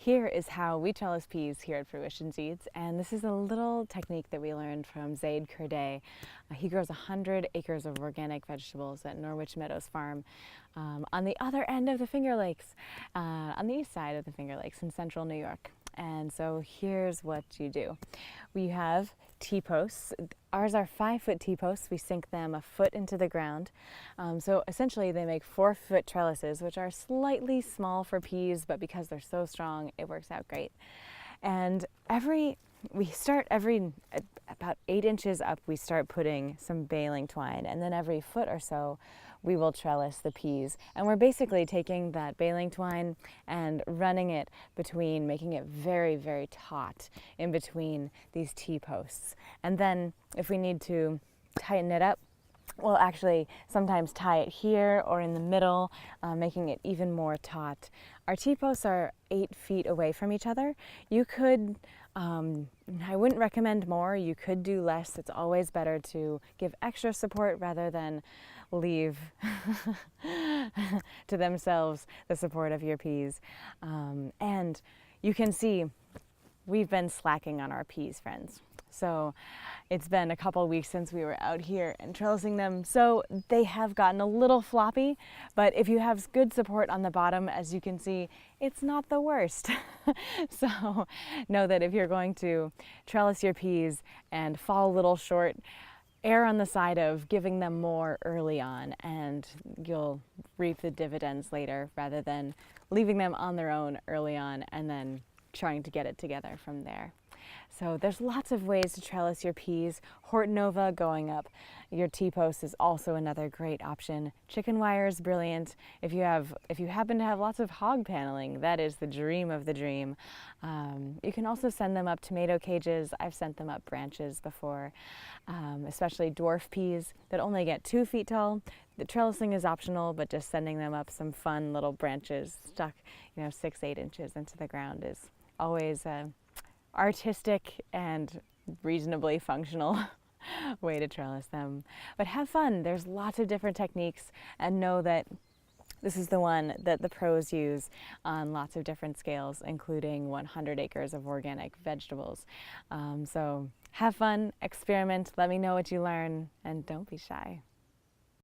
Here is how we trellis peas here at Fruition Seeds, and this is a little technique that we learned from Zaid Kurday. He grows 100 acres of organic vegetables at Norwich Meadows Farm on the other end of the Finger Lakes, on the east side of the Finger Lakes in central New York. And so here's what you do. We have T-posts. Ours are 5-foot T-posts. We sink them a foot into the ground. So essentially they make 4-foot trellises, which are slightly small for peas, but because they're so strong, it works out great. And we start about 8 inches up, we start putting some baling twine, and then every foot or so we will trellis the peas. And we're basically taking that baling twine and running it between, making it very, very taut in between these T-posts. And then if we need to tighten it up, we'll actually sometimes tie it here or in the middle, making it even more taut. Our T-posts are 8 feet away from each other. You could, I wouldn't recommend more, you could do less. It's always better to give extra support rather than leave to themselves the support of your peas. And you can see we've been slacking on our peas, friends. So it's been a couple weeks since we were out here and trellising them, so they have gotten a little floppy, but if you have good support on the bottom, as you can see, it's not the worst. So know that if you're going to trellis your peas and fall a little short, err on the side of giving them more early on, and you'll reap the dividends later rather than leaving them on their own early on and then trying to get it together from there. So there's lots of ways to trellis your peas. Hortonova going up your T-post is also another great option. Chicken wire is brilliant. If you happen to have lots of hog paneling, that is the dream of the dream. You can also send them up tomato cages. I've sent them up branches before, especially dwarf peas that only get 2 feet tall. The trellising is optional, but just sending them up some fun little branches stuck, 6-8 inches into the ground is always artistic and reasonably functional way to trellis them. But have fun. There's lots of different techniques, and know that this is the one that the pros use on lots of different scales, including 100 acres of organic vegetables. So have fun, experiment, let me know what you learn, and don't be shy.